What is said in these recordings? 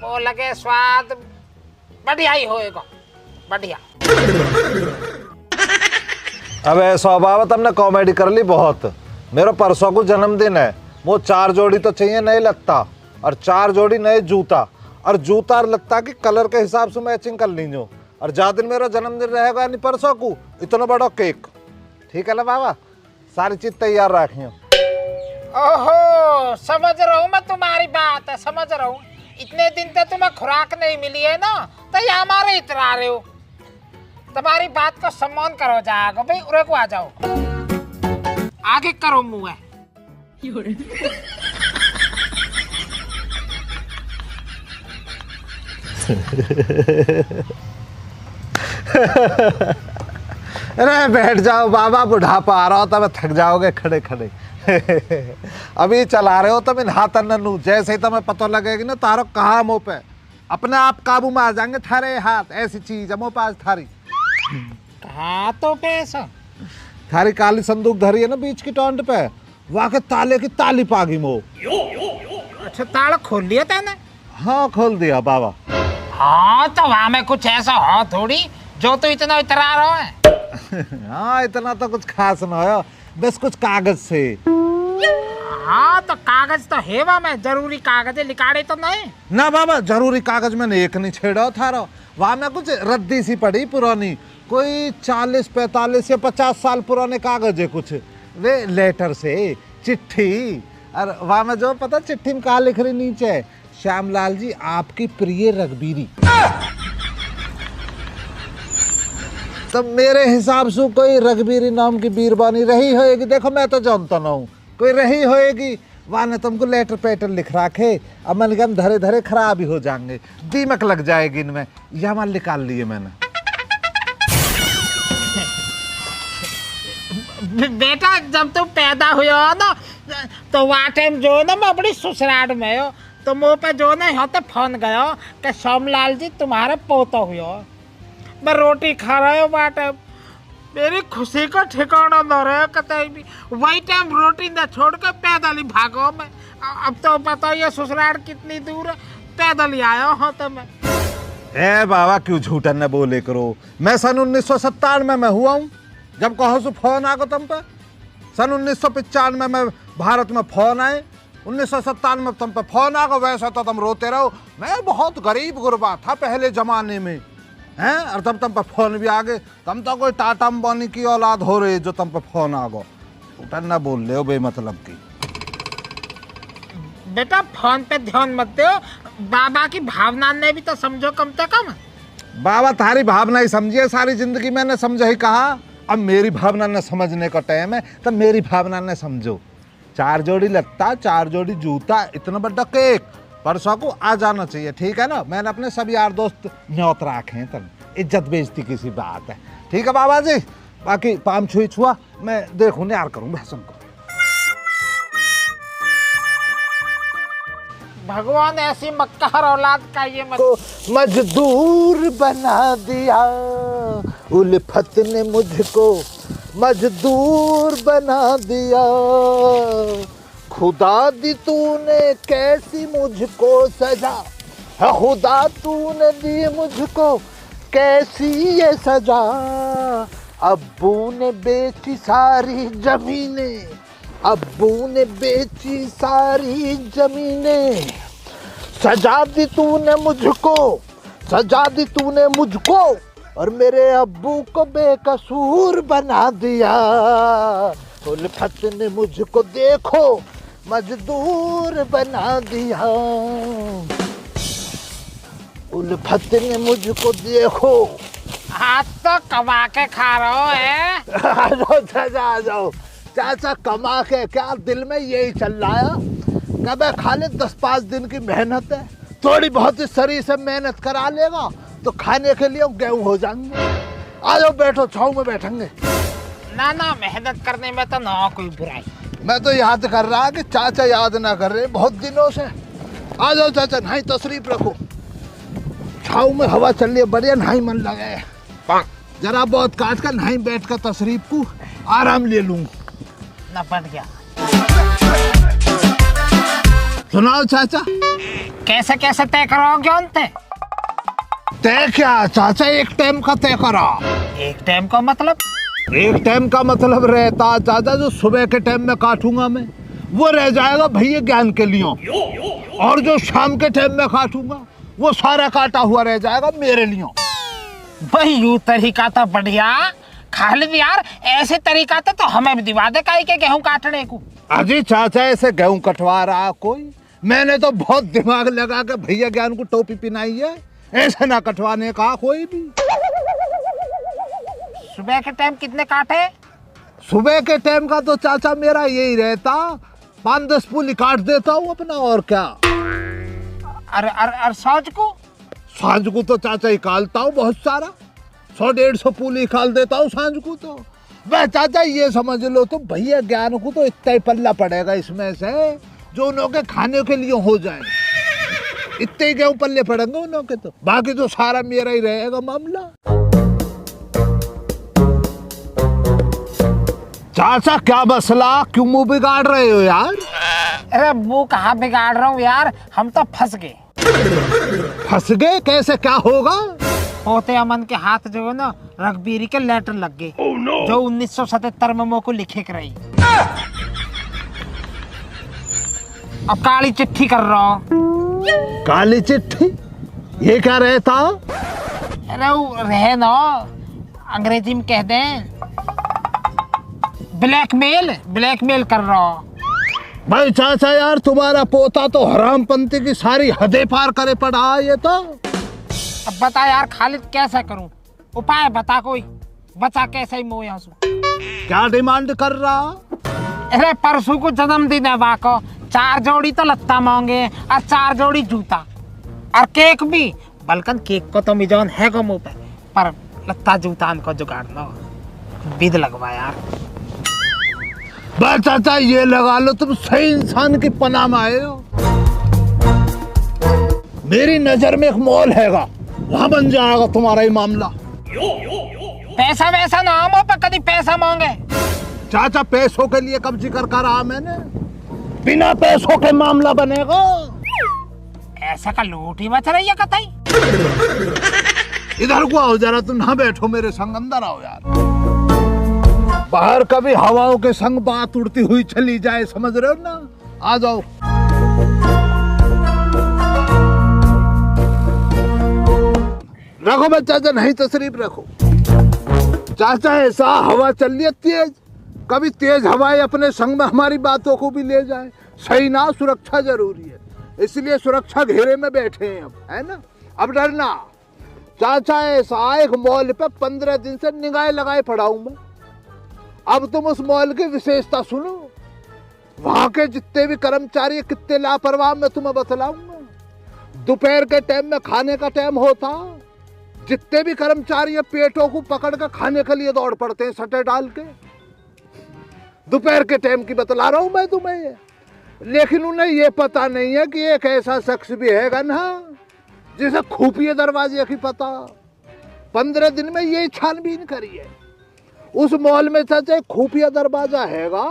वो लगे स्वाद बढ़िया ही होएगा, बढ़िया। अबे स्वभाव तुमने कॉमेडी कर ली बहुत। मेरा परसों को जन्मदिन है, वो 4 जोड़ी तो चाहिए नए लगता और 4 जोड़ी नए जूता और जूता और लगता की कलर के हिसाब से मैचिंग कर लीजो। और जा दिन मेरा जन्मदिन रहेगा यानी परसों को इतना बड़ा केक, ठीक है ना बाबा? सारी चीज तैयार रखियो। ओहो समझ रहा हूँ मैं तुम्हारी बात है, समझ रहा हूँ। इतने दिन तक तुम्हें खुराक नहीं मिली है ना, तो ये हमारे इतरा रहे हो। तुम्हारी बात को सम्मान करो जाओ भाई, उरे को आ जाओ, आगे करो मुँह। अरे बैठ जाओ बाबा, बुढ़ापा आ रहा हो तब थक जाओगे खड़े खड़े। अभी चला रहे हो तुम इन हाथ नन्नू, जैसे ही तुम्हें पता लगेगी ना तारो कहाँ मुँह पे, अपने आप काबू में आ जाएंगे थारे हाथ। ऐसी चीज है मुँह पास थारी। हाँ तो पैसा थारी काली संदूक धरी है ना बीच की टॉन्ट पे, वहाँ के ताले की ताली पागी मुँह। अच्छा ताला खोल लिया तैने? हाँ खोल दिया बाबा। हाँ तो वहाँ में कुछ ऐसा हो थोड़ी जो तो इतना इतरा रहा है। हाँ इतना तो कुछ खास ना हो, बस कुछ कागज से। हाँ तो कागज तो है वहाँ में, जरूरी कागज लिखाड़े तो नहीं ना बाबा, जरूरी कागज मैंने एक नहीं छेड़ा था। वहाँ में कुछ रद्दी सी पड़ी पुरानी, कोई 40, 45 या 50 साल पुराने कागज है कुछ, वे लेटर से चिट्ठी। और वहाँ में जो पता चिट्ठी में कहा लिख रही नीचे, श्यामलाल जी आपकी प्रिय रघबीरी। तो मेरे हिसाब से कोई रघबीरी नाम की बीरबानी रही होएगी। देखो मैं तो जानता ना हूँ, कोई रही होएगी। वहाँ ने तुमको लेटर पेटर लिख रखे, अब मैंने कहा धरे धरे खराब ही हो जाएंगे, दीमक लग जाएगी इनमें। यह माल निकाल लिए मैंने। बेटा जब तुम पैदा हुए हो ना, तो वहाँ टाइम जो है ना मैं बड़ी ससुराल में हो, तो मुँह पे जो ना यहाँ तो फोन गया कि श्यामलाल जी तुम्हारे पोता हुए हो। मैं रोटी खा रहा हूँ वहाँ टाइम, मेरी खुशी का ठिकाना न रहे कतई भी। वही टाइम रोटी न छोड़ के पैदल ही भागो मैं। अब तो पता ही है ससुराल कितनी दूर है, पैदल ही आया हूँ तो मैं। ए बाबा क्यों झूठन न बोले करो। मैं सन 1997 में हुआ हूँ जब कहो सो फोन आ गो तुम पे। सन 1995 में भारत में फोन आए, 1997 में तुम पे फोन आ गो। वैसे तो तुम रोते रहो, मैं बहुत गरीब गुरबा था पहले जमाने में हैं, और तब तुम पे फोन भी आ गए। तुम तो कोई टाटा अंबानी की औलाद हो रही जो तुम पे फोन आ गो। झूठन न बोल रहे हो बेमतलब की। बेटा फोन पे ध्यान मत दो, बाबा की भावना ने भी तो समझो कम से कम। बाबा तारी भावना ही समझिए, सारी जिंदगी मैंने समझा ही कहा। अब मेरी भावना न समझने का टाइम है, तब मेरी भावना न समझो। 4 जोड़ी लगता, 4 जोड़ी जूता, इतना बड़ा केक, परसों को आ जाना चाहिए, ठीक है ना? मैंने अपने सब यार दोस्त न्योत रखे हैं, तब इज्जत बेइज्जती की सी बात है, ठीक है बाबा जी? बाकी पाम छुई छुआ मैं देखूँ यार करूँ भैंसों को। भगवान ऐसी मक्कार औलाद का ये को मजदूर बना दिया, उल्फत ने मुझको मजदूर बना दिया। खुदा दी तूने कैसी मुझको सजा, खुदा तूने दी मुझको कैसी ये सजा। अब्बू ने बेची सारी जमीनें, अब्बू ने बेची सारी जमीनें। सजा दी तूने मुझको, सजा दी तूने मुझको, और मेरे अब्बू को बेकसूर बना दिया। उल्फत ने मुझको देखो मजदूर बना दिया, उल्फत ने मुझको देखो। आज तो कमा के खा रहे हो है। आ जाओ चाचा, आ जाओ चाचा, कमा के क्या दिल में यही चल रहा है। कब खाली 10-5 दिन की मेहनत है, थोड़ी बहुत ही शरीर से मेहनत करा लेगा तो खाने के लिए गेहूं हो जाएंगे। आ जाओ बैठो, छाऊ में बैठेंगे। ना ना मेहनत करने में तो ना कोई बुराई। मैं तो याद कर रहा कि चाचा याद ना कर रहे बहुत दिनों से। आ जाओ चाचा, नहीं तशरीफ रखो, छाऊ में हवा चल रही है बढ़िया, नहीं मन लगे। जरा बहुत काट कर नहीं बैठ कर तशरीफ को आराम ले लूँ। न पड़ गया। सुनाओ चाचा। कैसे कैसे तय करोगे उनते? तय क्या चाचा, एक टाइम का तय करा। एक टाइम का मतलब? एक टाइम का मतलब रहता चाचा, जो सुबह के टाइम में काटूंगा मैं वो रह जाएगा भैया ज्ञान के लिए, और जो शाम के टाइम में काटूंगा वो सारा काटा हुआ रह जाएगा मेरे लिए। भाई यू तरीका तो बढ़िया खालिद यार, ऐसे तरीका तो हमें भी दिवा दे काई के गेहूं काटने को। अजी चाचा ऐसे गेहूं कटवा रहा कोई, मैंने तो बहुत दिमाग लगा के भैया ज्ञान को टोपी पिनाई है, ऐसे ना कटवाने का कोई भी। सुबह के टाइम कितने काटे? सुबह के टाइम का तो चाचा मेरा यही रहता, 5-10 पुली काट देता हूँ अपना, और क्या। और सांझ को? सांझ को तो चाचा निकालता हूँ बहुत सारा, 100-150 पुली निकाल देता हूँ सांझ को। तो वह चाचा ये समझ लो तो भैया ज्ञान को तो इतना ही पल्ला पड़ेगा इसमें से जो उनके खाने के लिए हो जाए, इतने ही गेहूं पल्ले पड़ेंगे उनके, तो बाकी तो सारा मेरा ही रहेगा मामला। चाचा क्या मसला, क्यों मुंह बिगाड़ रहे हो यार? अरे मुंह कहाँ बिगाड़ रहा हूँ यार, हम तो फंस गए। फंस गए कैसे, क्या होगा? होते अमन के हाथ जो है ना रघबीरी के लेटर लग गए, जो 1977 में मोको लिखे के रही। अब काली चिट्ठी कर रहा हूँ। काली चिट्ठी? ये क्या रहता? अरे वो रहे ना, अंग्रेजी में कह दें ब्लैकमेल कर रहा हूँ। भाई चाचा यार तुम्हारा पोता तो हरामपंथी की सारी हदें पार करे पड़ा है ये तो। अब बता यार खालिद कैसा करूं, उपाय बता कोई, बचा कैसे ही मोह आंसू। क्या डिमांड कर रहा? अरे परसों को जन्मदिन है वाको, 4 जोड़ी तो लत्ता मांगे और 4 जोड़ी जूता और केक भी, बल्कि केक को तो मिजान है गो मुंह पे, पर लत्ता जूता को जुगाड़ना विध लगवा यार। बस चाचा ये लगा लो तुम सही इंसान की पनाह में आए हो। मेरी नजर में एक मॉल हैगा, वहां बन जाएगा तुम्हारा ही मामला। पैसा वैसा ना हो पर कभी पैसा मांगे। चाचा पैसों के लिए कब जिक्र करा मैंने, बिना पैसों के मामला बनेगा। ऐसा का लूट ही मच रही है कतई। इधर को आओ जरा, तुम ना बैठो मेरे संग, अंदर आओ यार। बाहर कभी हवाओं के संग बात उड़ती हुई चली जाए, समझ रहे हो ना? आ जाओ। रखो बस चाचा, नहीं तशरीफ रखो। चाचा ऐसा हवा चल रही है तेज, कभी तेज हवाएं अपने संग में हमारी बातों को भी ले जाए, सही ना? सुरक्षा जरूरी है, इसलिए सुरक्षा घेरे में बैठे हैं अब, है ना? अब डरना। चाचा ऐसा एक मॉल पे 15 दिन से निगाह लगाए पड़ा हूं मैं। अब तुम उस मॉल की विशेषता सुनो, वहां के जितने भी कर्मचारी कितने लापरवाह मैं तुम्हें बतलाऊंगा। दोपहर के टाइम में खाने का टाइम होता, जितने भी कर्मचारी पेटों को पकड़ कर खाने के लिए दौड़ पड़ते हैं सटे डाल के। दोपहर के टाइम की बतला रहा हूं मैं तुम्हें ये। लेकिन उन्हें ये पता नहीं है कि एक ऐसा शख्स भी हैगा ना जिसे खुफिया दरवाजे की पता। 15 दिन में ये छानबीन करी है। उस मॉल में चाचा खुफिया दरवाजा हैगा,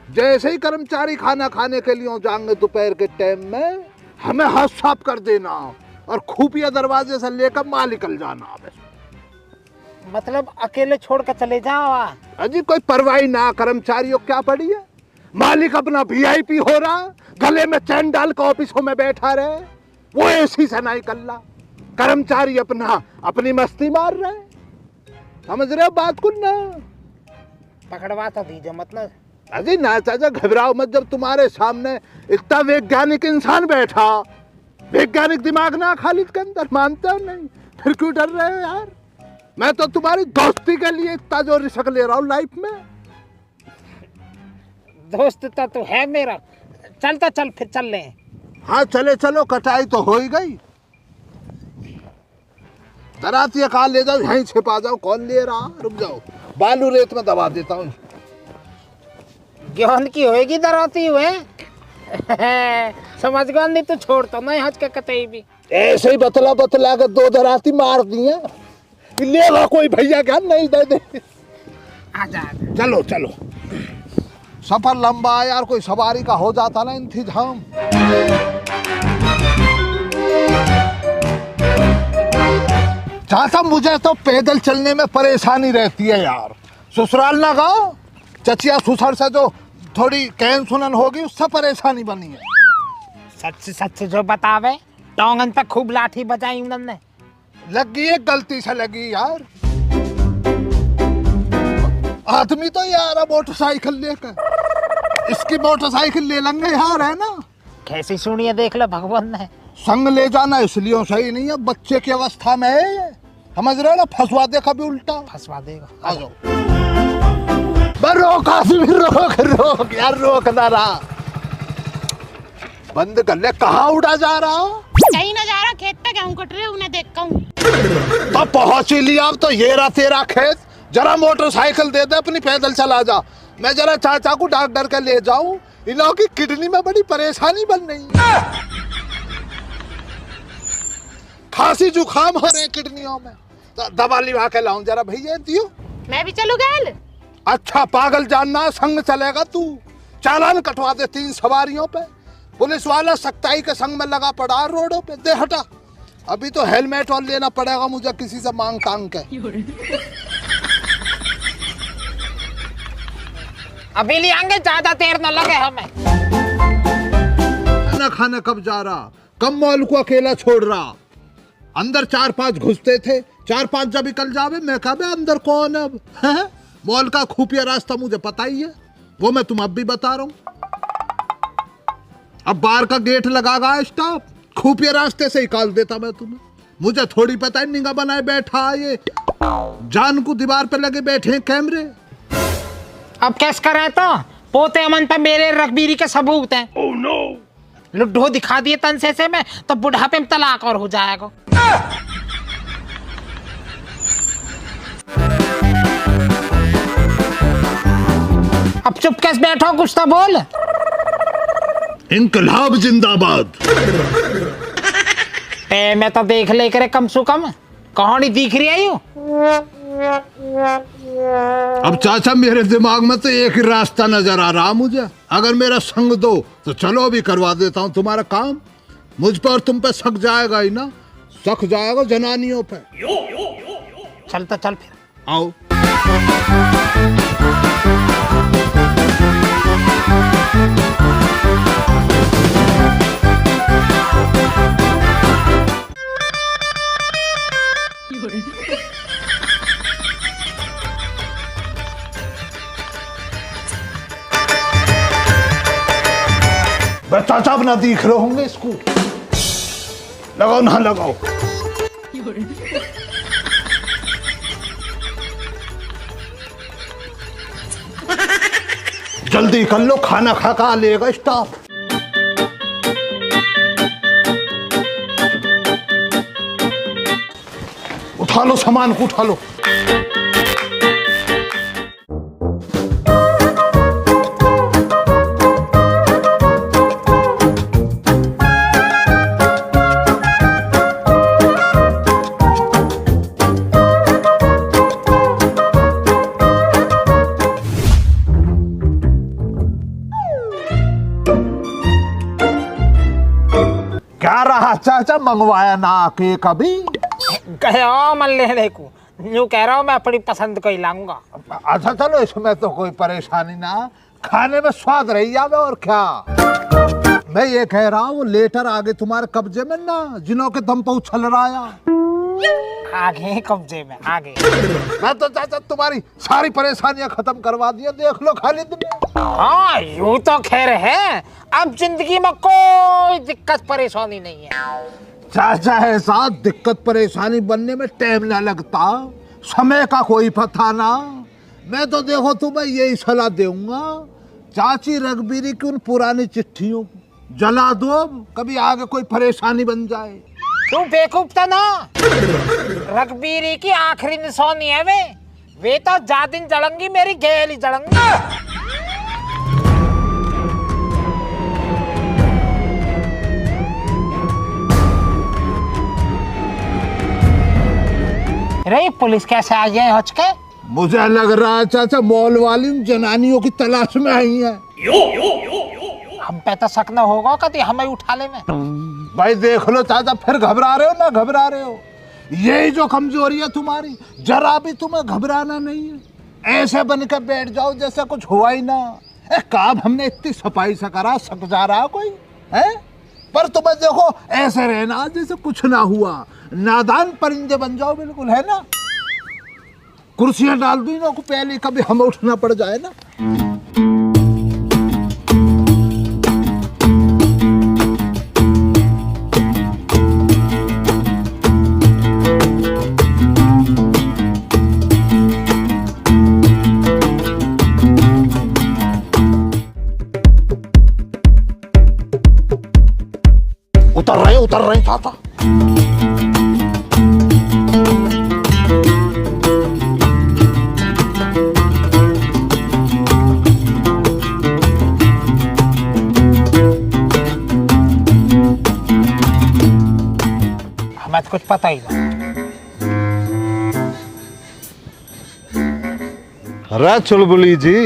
जैसे ही कर्मचारी खाना खाने के लिए जाएंगे दोपहर के टाइम में, हमें हाथ साफ कर देना और खुफिया दरवाजे से लेकर माल निकल जाना। मतलब अकेले छोड़ कर चले जाओ? अजी कोई परवाही ना, कर्मचारियों क्या पड़ी है, मालिक अपना VIP हो रहा, गले में चैन डाल कर ऑफिसों में बैठा रहे, वो एसी से ना निकल रहा, कर्मचारी अपनी मस्ती मार रहे। समझ रहे हो बात को ना? पकड़वा तो दीजिए मतलब। अजी ना चाचा घबराओ मत, जब तुम्हारे सामने इतना वैज्ञानिक इंसान बैठा, वैज्ञानिक दिमाग ना खालिद के अंदर, मानते हो नहीं? फिर क्यों डर रहे हो यार? मैं तो तुम्हारी दोस्ती के लिए इतना जो रिस्क ले रहा हूँ लाइफ में। दोस्त तो है मेरा, चलता चल फिर चल ले। हाँ चले चलो, कटाई तो हो ही गई। दराती कहा ले जाओ, यहीं छिपा जाओ, कौन ले रहा? रुक जाओ, बालू रेत में दबा देता हूँ। गेहूं की होएगी दराती हुए। समझ गया नहीं तो छोड़ तो नहीं हज के कतई भी। ऐसे ही बतला बतला कर 2 दराती मार दिए, लेगा कोई भैया क्या नहीं दे दे। आजा चलो चलो, सफर लंबा है यार, कोई सवारी का हो जाता ना इंतजाम। चाचा मुझे तो पैदल चलने में परेशानी रहती है यार। ससुराल ना गाओ, चचिया ससुर से जो थोड़ी कहन सुनन होगी उससे परेशानी बनी है। सच सच जो बतावे, टोंगन पे खूब लाठी बजाई उन्होंने। लगी है, गलती से लगी यार। आदमी तो यार मोटरसाइकिल लेकर, इसकी मोटरसाइकिल ले लेंगे यार, है ना। कैसी सुनिए देख लो भगवान ने। संग ले जाना इसलिए सही नहीं है, बच्चे की अवस्था में है ये, समझ रहे हो ना। फंसवा दे कभी उल्टा, फंसवा देगा। आ जाओ। रोक रोक रोक यार, रोक ना रहा, बंद कर ले। कहाँ उड़ा जा रहा? कहीं ना जा रहा, खेत पे गेहूं कट रहे उन्हें देखता हूँ। तो पहुंच ही लिया, अब तो ये रहा तेरा खेत। जरा मोटरसाइकिल दे दे अपनी, पैदल चला जा। मैं जरा चाचा को डॉक्टर के ले जाऊं, इन लोगों की किडनी में बड़ी परेशानी बन रही है। खांसी जुकाम हो रहे हैं किडनियों में, तो दवा लिवा के लाऊं जरा भैया दियो। मैं भी चलू गैल। अच्छा पागल जानना, संग चलेगा तू। चालान कटवा दे 3 सवारियों पे। पुलिस वाला सख्ताई के संग में लगा पड़ा रोडों पे। दे हटा, अभी तो हेलमेट और लेना पड़ेगा मुझे किसी से मांग कांग के। अभी ले आएंगे, ज्यादा देर न लगे हमें। खाना खाने कब जा रहा? कब मॉल को अकेला छोड़ रहा? अंदर 4-5 घुसते थे, 4-5 जब निकल जावे। मैं कहा बे अंदर कौन है अब? मॉल का खुफिया रास्ता मुझे पता ही है, वो मैं तुम अब भी बता रहा हूँ। अब बाहर का गेट लगागा स्टाफ, खुफिया रास्ते से निकाल देता मैं तुम्हें। मुझे थोड़ी पता है निगाह बनाए बैठा ये जान को दीवार पे लगे बैठे हैं कैमरे। अब कैस करे तो पोते अमन पे मेरे रखबीरी के सबूत हैं। oh, no. लुड्ढो दिखा दिए तनसे से में तो बुढ़ापे में तलाक और हो जाएगा। अब चुप कैसे बैठो, कुछ तो बोल। इनकलाब जिंदाबाद। मैं तो देख ले करे कम से कम कहानी दिख रही है यूं। अब चाचा मेरे दिमाग में तो एक ही रास्ता नजर आ रहा मुझे। अगर मेरा संग दो तो चलो अभी करवा देता हूँ तुम्हारा काम। मुझ पर और तुम पे शक जाएगा ही ना, शक जाएगा जनानियों पे। चल तो चल फिर आओ। चाचा अब ना दिख रहे होंगे इसको। लगाओ ना लगाओ। जल्दी कर लो, खाना खा खा लेगा स्टाफ। उठा लो सामान को, उठा लो। क्या रहा चाचा, मंगवाया ना आके कभी? कहो मन लेने को यूं कह रहा हूँ, मैं अपनी पसंद को ही लाऊंगा। अच्छा चलो, इसमें तो कोई परेशानी ना, खाने में स्वाद रही जावे और क्या। मैं ये कह रहा हूँ लेटर आगे तुम्हारे कब्जे में ना, जिनों के दम पर उछल रहा है। आगे कब्जे में आगे। मैं तो चाचा तुम्हारी सारी परेशानियां खत्म करवा दिया, देख लो खालिद ने। हाँ यूं तो खैर है, अब जिंदगी में कोई दिक्कत परेशानी नहीं है। चाचा ऐसा दिक्कत परेशानी बनने में टाइम ना लगता, समय का कोई पता ना। मैं तो देखो तुम्हें यही सलाह दूंगा, चाची रघबीरी की उन पुरानी चिट्ठियों को जला दो, कभी आगे कोई परेशानी बन जाए। तू बेवकूफ था ना, रघबीरी की आखिरी निशानी है वे तो जा दिन जड़ंगी, मेरी गेली जड़ंगी। रे पुलिस कैसे आ गए हच के? मुझे लग रहा है चाचा मॉल वाली उन जनानियों की तलाश में आई है। हम पे तो शक न होगा कभी हमें उठा ले में। भाई देख लो चाचा, फिर घबरा रहे हो ना घबरा रहे हो। यही जो कमजोरी है तुम्हारी, जरा भी तुम्हें घबराना नहीं है। ऐसे बन के बैठ जाओ जैसे कुछ हुआ ही ना। काम हमने इतनी सफाई से करा, सक जा रहा कोई है? पर तुम्हें देखो ऐसे रहना जैसे कुछ ना हुआ, नादान परिंदे बन जाओ बिल्कुल, है ना। कुर्सियां डाल दी ना को पहले कभी हमें उठना पड़ जाए ना। उतर रहे चाचा। हमें तो कुछ पता ही नहीं। अरे चुलबुली जी,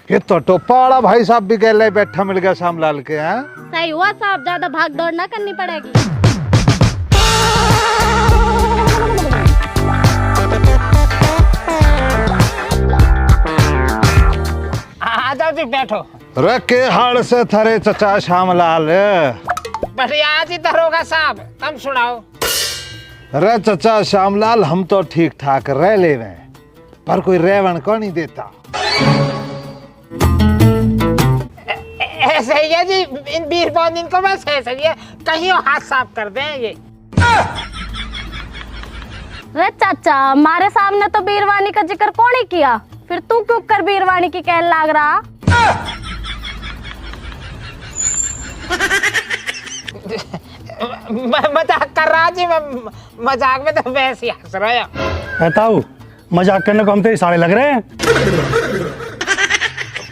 ये तो टोपा वाला भाई साहब भी गले बैठा मिल गया श्यामलाल के। हैं सही हुआ साहब, ज्यादा भाग दौड़ ना करनी पड़ेगी। आ जाओ जी, बैठो। अरे के हाल से थरे चचा श्यामलाल? बढ़िया जी दरोगा साहब, तुम सुनाओ। अरे चचा श्यामलाल, हम तो ठीक ठाक रह ले रहे, पर कोई रेवण को नहीं देता। ऐसे ही है जी, इन बीरबल इनको बस ऐसे ही है, कहीं हाथ साफ कर दें ये। अरे चाचा, हमारे सामने तो बीरवानी का जिक्र कौन ही किया, फिर तू क्यों कर बीरवानी की कहने लाग रहा? मजाक कर रहा जी मैं, मजाक में तो वैसे ही हंस रहा है। बताओ, मजाक करने को हम तेरे साले लग रहे हैं?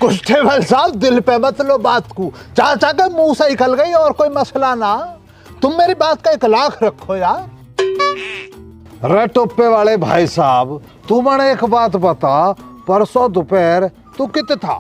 कांस्टेबल साहब, दिल पे मत लो बात को, चाचा के मुंह से निकल गई और कोई मसला ना। तुम मेरी बात का 1 लाख रखो यार। अरे टोपे वाले भाई साहब, तू मैंने एक बात बता, परसों दोपहर तू कितने था?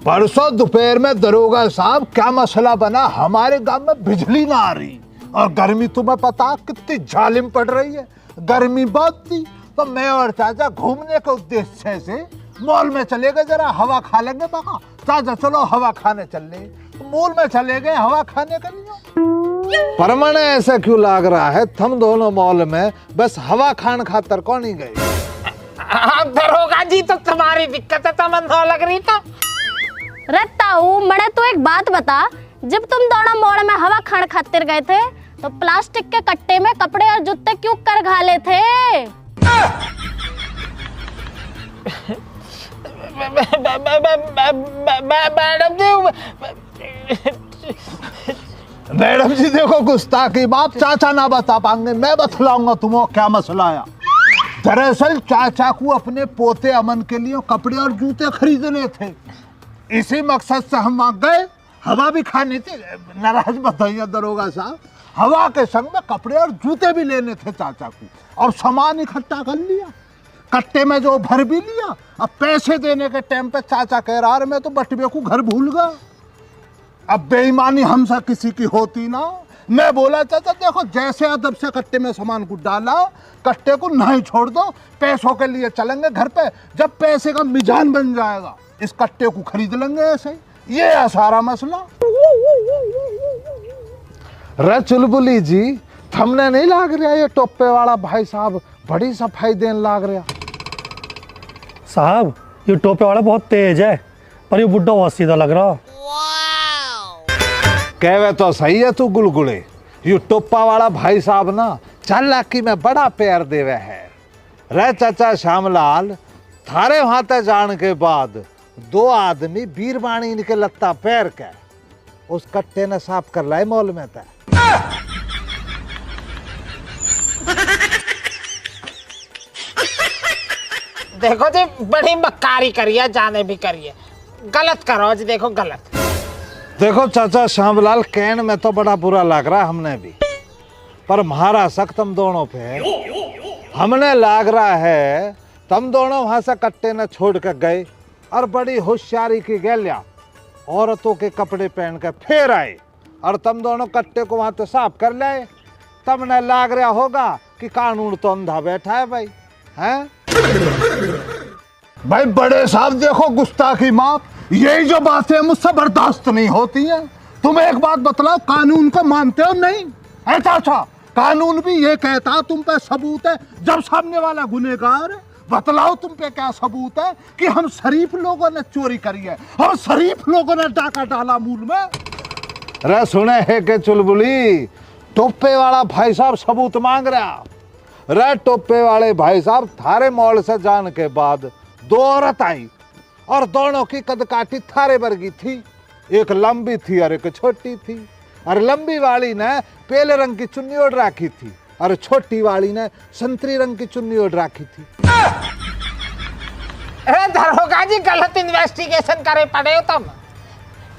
परसों दोपहर में दरोगा साहब क्या मसला बना, हमारे गांव में बिजली ना आ रही और गर्मी तुम्हें पता कितनी जालिम पड़ रही है। गर्मी बहुत थी तो मैं और चाचा घूमने के उद्देश्य से मॉल में चले गए, जरा हवा खा लेंगे। बाबा चाचा चलो हवा खाने चल रहे, तो मॉल में चले गए हवा खाने के लिए। पर मने ऐसा क्यों लग रहा है हम दोनों मॉल में बस हवा खान खातर कौन ही गए? दरोगा जी, तो तुम्हारी दिक्कत है, तमन्ना लग रही तो। रहता हूँ, मने तो एक बात बता, जब तुम दोनों मोड़ में हवा खान खातिर गए थे तो प्लास्टिक के कट्टे में कपड़े और जूते क्यों कर घाले थे? मैडम जी देखो, गुस्ताखी बात चाचा ना बता पाएंगे, मैं बतलाऊंगा तुम्हें क्या मसला आया। दरअसल चाचा को अपने पोते अमन के लिए कपड़े और जूते खरीदने थे, इसी मकसद से हम वहां गए। हवा भी खानी थी, नाराज बताइए दरोगा साहब, हवा के संग में कपड़े और जूते भी लेने थे चाचा को, और सामान इकट्ठा कर लिया, कट्टे में जो भर भी लिया। अब पैसे देने के टाइम पे चाचा कह रहा है मैं तो बटुए को घर भूल गया। अब बेईमानी हमसे किसी की होती ना, मैं बोला चाचा देखो, जैसे अदब से कट्टे में सामान को डाला, कट्टे को नहीं छोड़ दो, पैसों के लिए चलेंगे घर पे, जब पैसे का मिजान बन जाएगा इस कट्टे को खरीद लेंगे। ऐसे ये है सारा मसला। रे चुलबुली जी, थमने नहीं लाग रहा ये टोपे वाला भाई साहब बड़ी सफाई देने लाग रहा। साहब, ये टोपे वाला बहुत तेज है, पर ये बुड्ढा बहुत सीधा लग रहा। कहवे तो सही है तू गुलगुले, ये टोपा वाला भाई साहब ना चालाकी में बड़ा प्यार देवे है। रे चाचा श्यामलाल, थारे वहां तक जाने के बाद 2 आदमी बीरवाणी के लत्ता पैर के उस कट्टे ने साफ कर लाए मॉल में तय। देखो जी, बड़ी मक्कारी करिए, जाने भी करिए, गलत करो जी, देखो गलत। देखो चाचा श्यामलाल, कैन में तो बड़ा बुरा लग रहा है हमने भी, पर हमारा शक तुम दोनों पे है। हमने लग रहा है तुम दोनों वहां से कट्टे ने छोड़ कर गए और बड़ी होशियारी की गैलिया औरतों के कपड़े पहन कर फिर आए और तुम दोनों कट्टे को वहां तो साफ कर लाए। तब न लाग रहा होगा कि कानून तो अंधा बैठा है भाई। हैं भाई बड़े साहब देखो गुस्ताखी माफ, यही जो बातें मुझसे बर्दाश्त नहीं होती हैं। तुम एक बात बतलाओ, कानून को मानते हो नहीं? ऐसा अच्छा, कानून भी ये कहता तुम पे सबूत है जब सामने वाला गुनहगार है। बतलाओ तुम पे क्या सबूत है कि हम शरीफ लोगों ने चोरी करी है, हम शरीफ लोगों ने डाका डाला मूल में। रे सुने है के चुलबुली, टोपे वाला भाई साहब सबूत मांग रहा। रे टोपे वाले भाई साहब, थारे मॉल से जाने के बाद 2 औरत आई और दोनों की कद काठी थारे वर्गी थी। एक लंबी थी और एक छोटी थी। और लंबी वाली ने पीले रंग की चुन्नी ओढ़ रखी थी और छोटी वाली ने संतरी रंग की चुन्नी ओढ़ रखी थी। अरे दरोगा जी, गलत इन्वेस्टिगेशन करे पड़े हो तुम।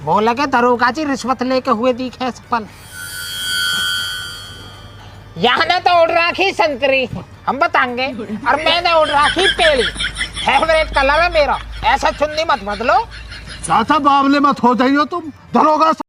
वो लगे दरोगा जी रिश्वत लेके हुए दिखे सफल। यहाँ ने तो उड़ रखी संतरी, हम बताएंगे, और मैंने उड़ रखी पीली। फेवरेट कलर है मेरा। ऐसा चुन्नी मत बदलो। चाचा बावले मत हो जाइयो तुम, दरोगा